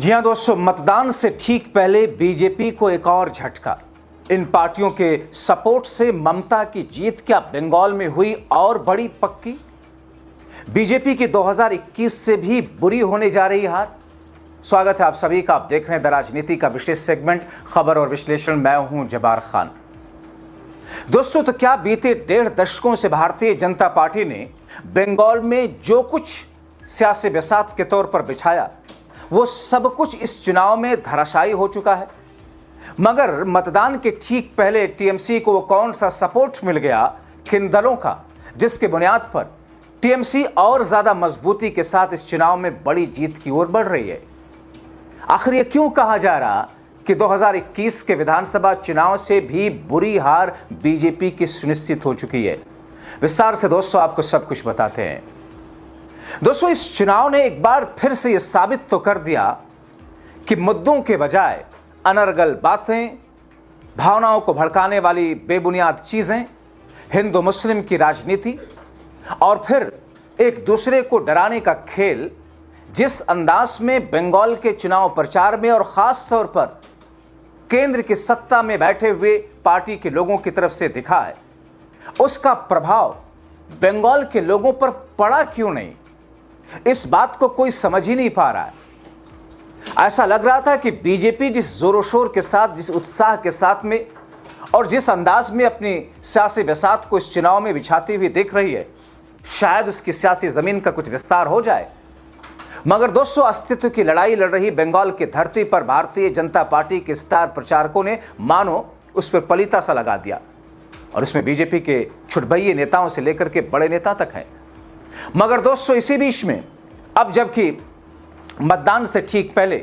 जी हां दोस्तों, मतदान से ठीक पहले बीजेपी को एक और झटका। इन पार्टियों के सपोर्ट से ममता की जीत क्या बंगाल में हुई और बड़ी पक्की? बीजेपी की 2021 से भी बुरी होने जा रही हार। स्वागत है आप सभी का। आप देख रहे हैं द राजनीति का विशेष सेगमेंट खबर और विश्लेषण। मैं हूं जबार खान। दोस्तों, तो क्या बीते 1.5 दशकों से भारतीय जनता पार्टी ने बंगाल में जो कुछ सियासी बिसात के तौर पर बिछाया वो सब कुछ इस चुनाव में धराशायी हो चुका है। मगर मतदान के ठीक पहले टीएमसी को वो कौन सा सपोर्ट मिल गया किन दलों का, जिसके बुनियाद पर टीएमसी और ज्यादा मजबूती के साथ इस चुनाव में बड़ी जीत की ओर बढ़ रही है। आखिर ये क्यों कहा जा रहा कि 2021 के विधानसभा चुनाव से भी बुरी हार बीजेपी की सुनिश्चित हो चुकी है? विस्तार से दोस्तों आपको सब कुछ बताते हैं। दोस्तों, इस चुनाव ने एक बार फिर से यह साबित तो कर दिया कि मुद्दों के बजाय अनर्गल बातें, भावनाओं को भड़काने वाली बेबुनियाद चीजें, हिंदू मुस्लिम की राजनीति और फिर एक दूसरे को डराने का खेल जिस अंदाज में बंगाल के चुनाव प्रचार में और खास तौर पर केंद्र की सत्ता में बैठे हुए पार्टी के लोगों की तरफ से दिखा है, उसका प्रभाव बंगाल के लोगों पर पड़ा क्यों नहीं, इस बात को कोई समझ ही नहीं पा रहा है। ऐसा लग रहा था कि बीजेपी जिस जोरों शोर के साथ, जिस उत्साह के साथ में और जिस अंदाज में अपनी सियासी बिसात को इस चुनाव में बिछाती हुई दिख रही है, शायद उसकी सियासी जमीन का कुछ विस्तार हो जाए। मगर दोस्तों, अस्तित्व की लड़ाई लड़ रही बंगाल की धरती पर भारतीय जनता पार्टी के स्टार प्रचारकों ने मानो उस पर पलीता सा लगा दिया, और इसमें बीजेपी के छुटभइये नेताओं से लेकर के बड़े नेता तक हैं। मगर दोस्तों, इसी बीच में अब जबकि मतदान से ठीक पहले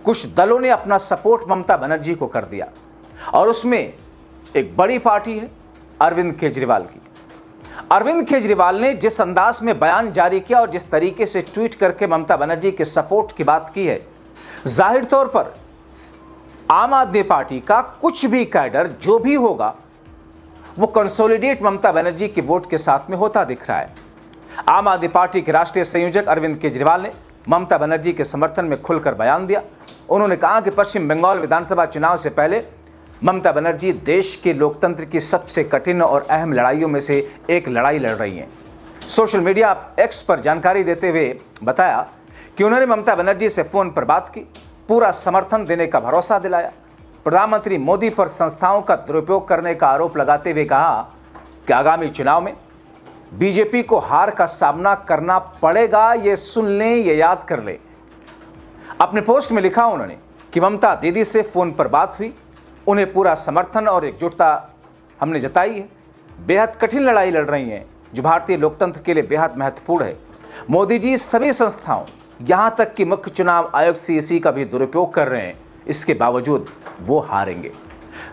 कुछ दलों ने अपना सपोर्ट ममता बनर्जी को कर दिया, और उसमें एक बड़ी पार्टी है अरविंद केजरीवाल की। अरविंद केजरीवाल ने जिस अंदाज में बयान जारी किया और जिस तरीके से ट्वीट करके ममता बनर्जी के सपोर्ट की बात की है, जाहिर तौर पर आम आदमी पार्टी का कुछ भी कैडर जो भी होगा वो कंसोलिडेट ममता बनर्जी के वोट के साथ में होता दिख रहा है। आम आदमी पार्टी के राष्ट्रीय संयोजक अरविंद केजरीवाल ने ममता बनर्जी के समर्थन में खुलकर बयान दिया। उन्होंने कहा कि पश्चिम बंगाल विधानसभा चुनाव से पहले ममता बनर्जी देश के लोकतंत्र की सबसे कठिन और अहम लड़ाइयों में से एक लड़ाई लड़ रही हैं। सोशल मीडिया एक्स पर जानकारी देते हुए बताया कि उन्होंने ममता बनर्जी से फोन पर बात की, पूरा समर्थन देने का भरोसा दिलाया। प्रधानमंत्री मोदी पर संस्थाओं का दुरुपयोग करने का आरोप लगाते हुए कहा कि आगामी चुनाव में बीजेपी को हार का सामना करना पड़ेगा, ये सुन लें, ये याद कर लें। अपने पोस्ट में लिखा उन्होंने कि ममता दीदी से फोन पर बात हुई, उन्हें पूरा समर्थन और एकजुटता हमने जताई है। बेहद कठिन लड़ाई लड़ रही हैं जो भारतीय लोकतंत्र के लिए बेहद महत्वपूर्ण है। मोदी जी सभी संस्थाओं, यहां तक कि मुख्य चुनाव आयोग सीईसी का भी दुरुपयोग कर रहे हैं, इसके बावजूद वो हारेंगे।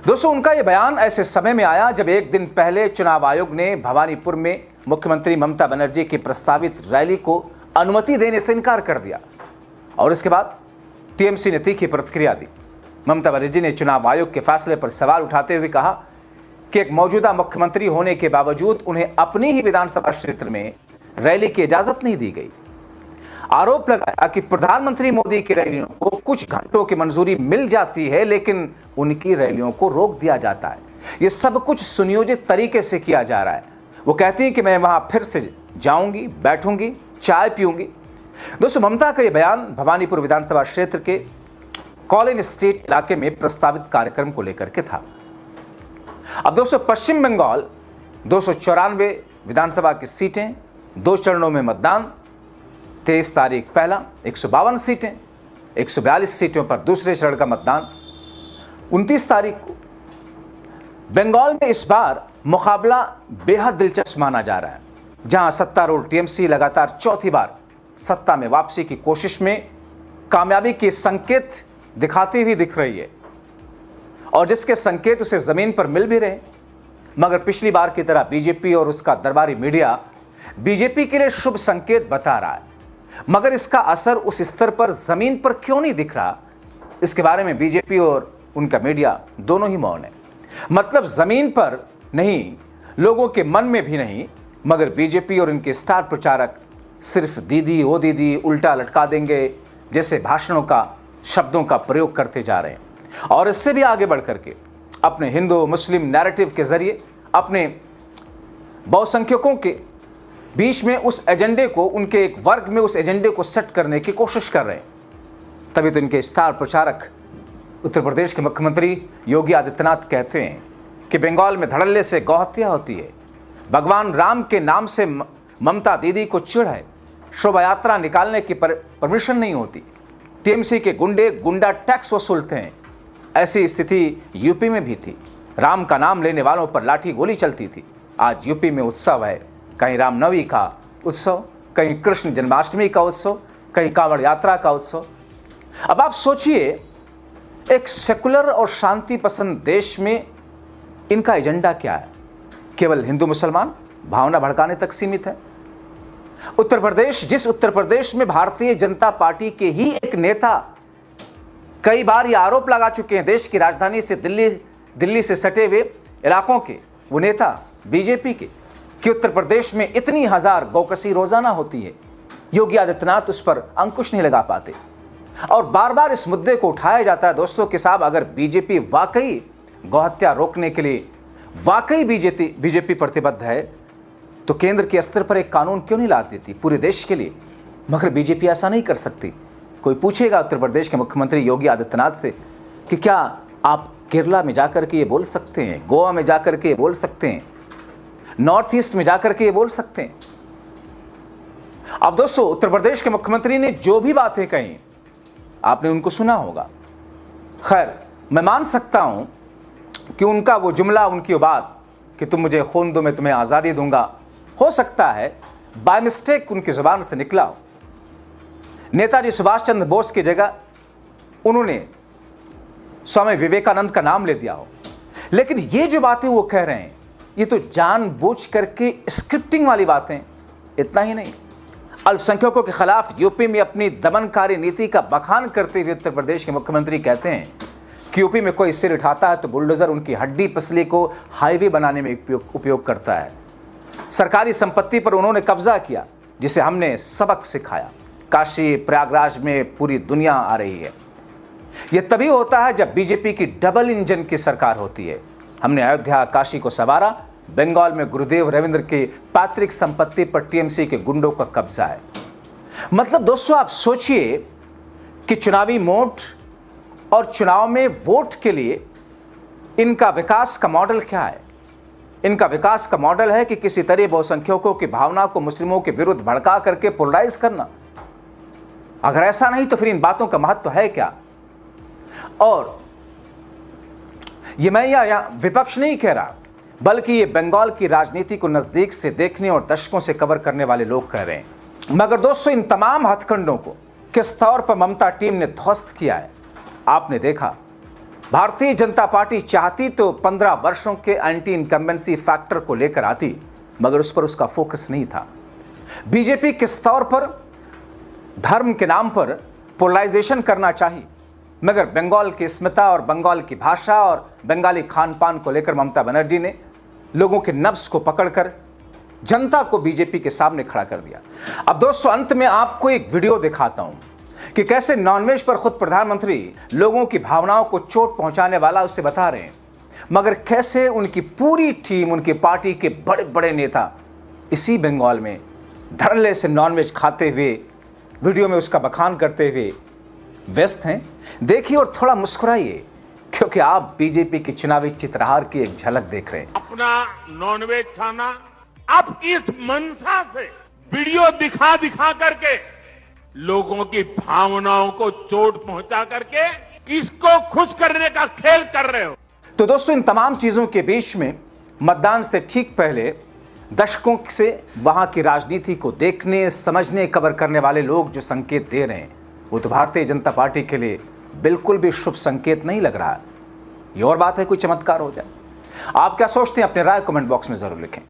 दोस्तों, उनका यह बयान ऐसे समय में आया जब एक दिन पहले चुनाव आयोग ने भवानीपुर में मुख्यमंत्री ममता बनर्जी की प्रस्तावित रैली को अनुमति देने से इनकार कर दिया, और इसके बाद टीएमसी ने तीखी प्रतिक्रिया दी। ममता बनर्जी ने चुनाव आयोग के फैसले पर सवाल उठाते हुए कहा कि एक मौजूदा मुख्यमंत्री होने के बावजूद उन्हें अपनी ही विधानसभा क्षेत्र में रैली की इजाजत नहीं दी गई। आरोप लगाया कि प्रधानमंत्री मोदी की रैलियों को कुछ घंटों की मंजूरी मिल जाती है, लेकिन उनकी रैलियों को रोक दिया जाता है। यह सब कुछ सुनियोजित तरीके से किया जा रहा है। वो कहती है कि मैं वहां फिर से जाऊंगी, बैठूंगी, चाय पीऊंगी। दोस्तों, ममता का यह बयान भवानीपुर विधानसभा क्षेत्र के कॉलिन स्ट्रीट इलाके में प्रस्तावित कार्यक्रम को लेकर के था। अब दोस्तों, पश्चिम बंगाल 294 विधानसभा की सीटें, 2 चरणों में मतदान, 23 तारीख पहला, 152 सीटें, 142 सीटों पर दूसरे चरण का मतदान 29 तारीख को। बंगाल में इस बार मुकाबला बेहद दिलचस्प माना जा रहा है, जहां सत्तारूढ़ टीएमसी लगातार चौथी बार सत्ता में वापसी की कोशिश में कामयाबी के संकेत दिखाती हुई दिख रही है, और जिसके संकेत उसे जमीन पर मिल भी रहे। मगर पिछली बार की तरह बीजेपी और उसका दरबारी मीडिया बीजेपी के लिए शुभ संकेत बता रहा है, मगर इसका असर उस स्तर पर जमीन पर क्यों नहीं दिख रहा, इसके बारे में बीजेपी और उनका मीडिया दोनों ही मौन है। मतलब जमीन पर नहीं, लोगों के मन में भी नहीं, मगर बीजेपी और इनके स्टार प्रचारक सिर्फ दीदी ओ दीदी, उल्टा लटका देंगे, जैसे भाषणों का, शब्दों का प्रयोग करते जा रहे हैं और इससे भी आगे बढ़ करके अपने हिंदू मुस्लिम नैरेटिव के जरिए अपने बहुसंख्यकों के बीच में उस एजेंडे को, उनके एक वर्ग में उस एजेंडे को सेट करने की कोशिश कर रहे हैं। तभी तो इनके स्टार प्रचारक उत्तर प्रदेश के मुख्यमंत्री योगी आदित्यनाथ कहते हैं कि बंगाल में धड़ल्ले से गौहत्या होती है, भगवान राम के नाम से ममता दीदी को चिढ़ है, शोभा यात्रा निकालने की परमिशन नहीं होती, टीएमसी के गुंडे गुंडा टैक्स वसूलते हैं। ऐसी स्थिति यूपी में भी थी, राम का नाम लेने वालों पर लाठी गोली चलती थी। आज यूपी में उत्सव है, कहीं रामनवमी का उत्सव, कहीं कृष्ण जन्माष्टमी का उत्सव, कहीं कांवड़ यात्रा का उत्सव। अब आप सोचिए, एक सेकुलर और शांति पसंद देश में इनका एजेंडा क्या है? केवल हिंदू मुसलमान भावना भड़काने तक सीमित है। उत्तर प्रदेश, जिस उत्तर प्रदेश में भारतीय जनता पार्टी के ही एक नेता कई बार ये आरोप लगा चुके हैं, देश की राजधानी से दिल्ली से सटे हुए इलाकों के वो नेता बीजेपी के, कि उत्तर प्रदेश में इतनी हजार गौकसी रोजाना होती है, योगी आदित्यनाथ उस पर अंकुश नहीं लगा पाते और बार बार इस मुद्दे को उठाया जाता है। दोस्तों के साहब, अगर बीजेपी वाकई गौहत्या रोकने के लिए वाकई बीजेपी प्रतिबद्ध है तो केंद्र के स्तर पर एक कानून क्यों नहीं ला देती पूरे देश के लिए? मगर बीजेपी ऐसा नहीं कर सकती। कोई पूछेगा उत्तर प्रदेश के मुख्यमंत्री योगी आदित्यनाथ से कि क्या आप केरला में जाकर के ये बोल सकते हैं, गोवा में जाकर के ये बोल सकते हैं, नॉर्थ ईस्ट में जाकर के ये बोल सकते हैं? अब दोस्तों, उत्तर प्रदेश के मुख्यमंत्री ने जो भी बातें कही आपने उनको सुना होगा। खैर, मैं मान सकता हूं कि उनका वो जुमला, उनकी वो बात कि तुम मुझे खून दो मैं तुम्हें आज़ादी दूंगा, हो सकता है बाय मिस्टेक उनकी जुबान से निकला हो। नेताजी सुभाष चंद्र बोस की जगह उन्होंने स्वामी विवेकानंद का नाम ले दिया हो, लेकिन ये जो बातें वो कह रहे हैं ये तो जानबूझ करके स्क्रिप्टिंग वाली बातें। इतना ही नहीं, अल्पसंख्यकों के खिलाफ यूपी में अपनी दमनकारी नीति का बखान करते हुए उत्तर प्रदेश के मुख्यमंत्री कहते हैं कि यूपी में कोई सिर उठाता है तो बुलडोजर उनकी हड्डी पसली को हाईवे बनाने में उपयोग करता है। सरकारी संपत्ति पर उन्होंने कब्जा किया, जिसे हमने सबक सिखाया। काशी प्रयागराज में पूरी दुनिया आ रही है। यह तभी होता है जब बीजेपी की डबल इंजन की सरकार होती है। हमने अयोध्या काशी को संवारा, बंगाल में गुरुदेव रविंद्र की पैतृक संपत्ति पर टीएमसी के गुंडों का कब्जा है। मतलब दोस्तों, आप सोचिए कि चुनावी मोड और चुनाव में वोट के लिए इनका विकास का मॉडल क्या है? इनका विकास का मॉडल है कि किसी तरह बहुसंख्यकों की भावना को मुस्लिमों के विरुद्ध भड़का करके पोलराइज करना। अगर ऐसा नहीं तो फिर इन बातों का महत्व है क्या? और ये मैं या विपक्ष नहीं कह रहा, बल्कि ये बंगाल की राजनीति को नजदीक से देखने और दशकों से कवर करने वाले लोग कह रहे हैं। मगर दोस्तों, इन तमाम हथकंडों को किस तौर पर ममता टीम ने ध्वस्त किया है आपने देखा। भारतीय जनता पार्टी चाहती तो 15 वर्षों के एंटी इनकम्बेंसी फैक्टर को लेकर आती, मगर उस पर उसका फोकस नहीं था। बीजेपी किस तौर पर धर्म के नाम पर पोलराइजेशन करना चाहिए, मगर बंगाल की अस्मिता और बंगाल की भाषा और बंगाली खान पान को लेकर ममता बनर्जी ने लोगों के नब्ज को पकड़कर जनता को बीजेपी के सामने खड़ा कर दिया। अब दोस्तों, अंत में आपको एक वीडियो दिखाता हूं कि कैसे नॉनवेज पर खुद प्रधानमंत्री लोगों की भावनाओं को चोट पहुंचाने वाला उसे बता रहे हैं, मगर कैसे उनकी पूरी टीम, उनकी पार्टी के बड़े बड़े नेता इसी बंगाल में धड़ल्ले से नॉनवेज खाते हुए वीडियो में उसका बखान करते हुए व्यस्त हैं। देखिए और थोड़ा मुस्कुराइए, क्योंकि आप बीजेपी की चुनावी चित्रहार की एक झलक देख रहे हैं। अपना नॉनवेज खाना आपकी इस मंशा से वीडियो दिखा दिखा करके लोगों की भावनाओं को चोट पहुंचा करके इसको खुश करने का खेल कर रहे हो। तो दोस्तों, इन तमाम चीजों के बीच में मतदान से ठीक पहले दशकों से वहां की राजनीति को देखने, समझने, कवर करने वाले लोग जो संकेत दे रहे हैं, वो तो भारतीय जनता पार्टी के लिए बिल्कुल भी शुभ संकेत नहीं लग रहा है। ये और बात है कोई चमत्कार हो जाए। आप क्या सोचते हैं? अपने राय कमेंट बॉक्स में जरूर लिखें।